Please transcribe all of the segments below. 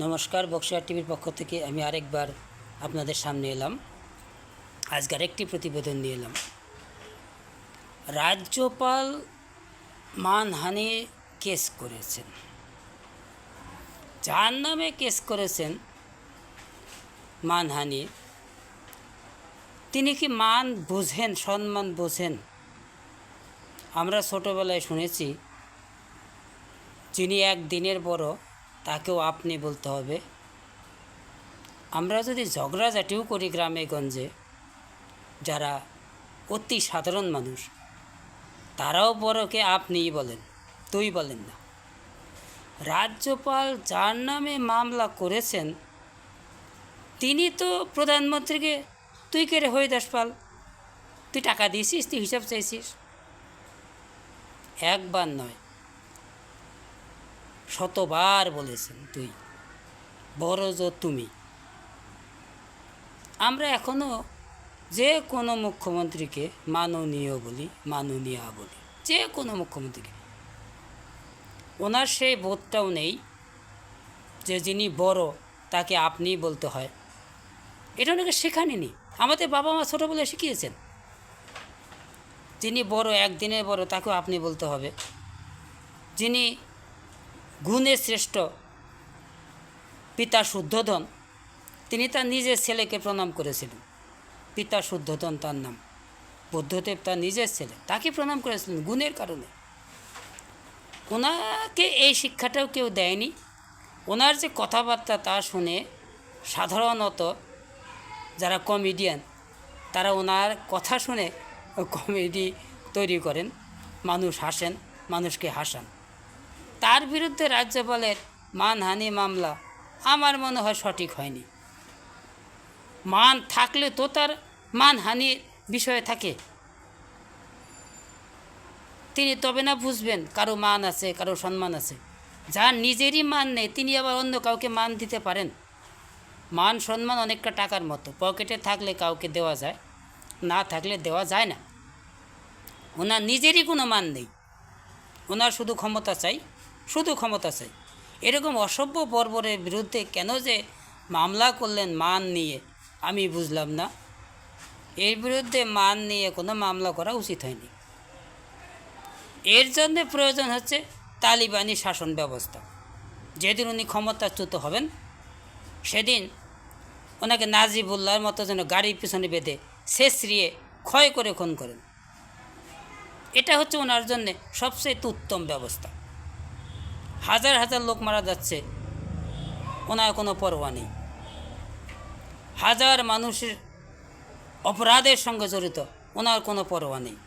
নমস্কার, বক্সিয়ার টিভির পক্ষ থেকে আমি আরেকবার আপনাদের সামনে এলাম। আজকের একটি প্রতিবেদন নিয়ে এলাম। রাজ্যপাল মানহানি কেস করেছেন। যার নামে কেস করেছেন মানহানি, তিনি কি মান বোঝেন, সম্মান বোঝেন? আমরা ছোটোবেলায় শুনেছি, যিনি একদিনের বড় তাকেও আপনি বলতে হবে। আমরা যদি ঝগড়াঝাটিও করি গ্রামে গঞ্জে, যারা অতি সাধারণ মানুষ, তারাও বড়কে আপনিই বলেন, তুই বলেন না। রাজ্যপাল যার নামে মামলা করেছেন, তিনি তো প্রধানমন্ত্রীকে তুই কে রে হরিদাস পাল, তুই টাকা দিয়েছিস, তুই হিসাব চাইছিস। একবার নয়, শতবার বলেছেন তুই, বড় জো তুমি। আমরা এখনও যে কোনো মুখ্যমন্ত্রীকে মাননীয় বলি, মাননীয়া বলি, যে কোনো মুখ্যমন্ত্রীকে। ওনার সেই বোধটাও নেই যে যিনি বড় তাকে আপনি বলতে হয়। এটা ওনাকে শেখাননি। আমাদের বাবা মা ছোটোবেলায় শিখিয়েছেন, যিনি বড়, একদিনের বড়, তাকেও আপনি বলতে হবে। যিনি গুণে শ্রেষ্ঠ, পিতা শুদ্ধোধন, তিনি তার নিজের ছেলেকে প্রণাম করেছিলেন। পিতা শুদ্ধোধন তার নাম, বুদ্ধদেব তার নিজের ছেলে, তাকে প্রণাম করেছিলেন গুণের কারণে। ওনাকে এই শিক্ষাটাও কেউ দেয়নি। ওনার যে কথাবার্তা তা শুনে সাধারণত যারা কমেডিয়ান, তারা ওনার কথা শুনে কমেডি তৈরি করেন, মানুষ হাসেন, মানুষকে হাসান। তার বিরুদ্ধে রাজ্যপালের মানহানি মামলা আমার মনে হয় সঠিক হয়নি। মান থাকলে তো তার মানহানির বিষয় থাকে। তিনি তবে না বুঝবেন কারো মান আছে, কারো সম্মান আছে। যার নিজেরই মান নেই, তিনি আবার অন্য কাউকে মান দিতে পারেন? মান সম্মান অনেকটা টাকার মতো, পকেটে থাকলে কাউকে দেওয়া যায়, না থাকলে দেওয়া যায় না। ওনার নিজেরই কোনো মান নেই, ওনার শুধু ক্ষমতা চাই, শুধু ক্ষমতা চাই। এরকম অসভ্য বর্বরের বিরুদ্ধে কেন যে মামলা করলেন মান নিয়ে, আমি বুঝলাম না। এর বিরুদ্ধে মান নিয়ে কোনো মামলা করা উচিত হয়নি। এর জন্যে প্রয়োজন হচ্ছে তালিবানি শাসন ব্যবস্থা। যেদিন উনি ক্ষমতাচ্যুত হবেন, সেদিন ওনাকে নাজিবুল্লাহর মতো যেন গাড়ির পিছনে বেঁধে শেষরিয়ে ক্ষয় করে খুন করেন। এটা হচ্ছে ওনার জন্যে সবচেয়ে উত্তম ব্যবস্থা। হাজার হাজার লোক মারা যাচ্ছে, ওনার কোনো পরোয়া নেই। হাজার মানুষের অপরাধের সঙ্গে জড়িত, ওনার কোনো পরোয়া নেই।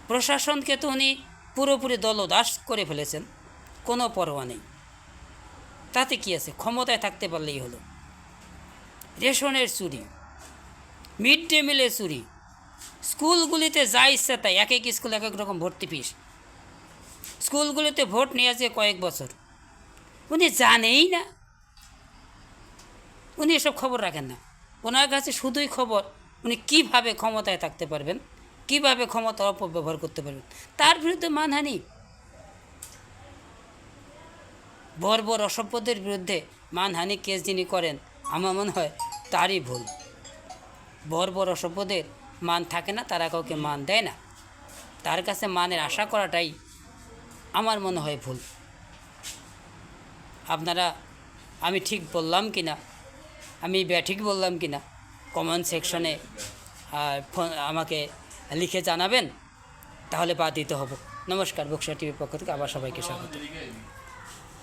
প্রশাসনকে তো উনি পুরোপুরি দলদাস করে ফেলেছেন, কোনো পরোয়া নেই। তাতে কি আছে, ক্ষমতায় থাকতে পারলেই হলো। রেশনের চুরি, মিড ডে মিলের চুরি, স্কুলগুলিতে যা ইচ্ছা তাই, এক এক স্কুল এক এক রকম ভর্তি ফিস। স্কুলগুলিতে ভোট নিয়ে আছে কয়েক বছর, উনি জানেই না। উনি এসব খবর রাখেন না। ওনার কাছে শুধুই খবর উনি কীভাবে ক্ষমতায় থাকতে পারবেন, কীভাবে ক্ষমতার অপব্যবহার করতে পারবেন। তার বিরুদ্ধে মানহানি, বর্বর অসভ্যদের বিরুদ্ধে মানহানি কেস যিনি করেন, আমার মনে হয় তারই ভুল। বর্বর অসভ্যদের মান থাকে না, তারা কাউকে মান দেয় না। তার কাছে মানের আশা করাটাই আমার মনে হয় ভুল। আপনারা আমি ঠিক বললাম কি না, আমি ব্যাঠিক বললাম কি না, কমেন্ট সেকশনে আমাকে লিখে জানাবেন, তাহলে বাদ দিতে হবে। নমস্কার, বক্সিয়ার টিভির পক্ষ থেকে আবার সবাইকে স্বাগত।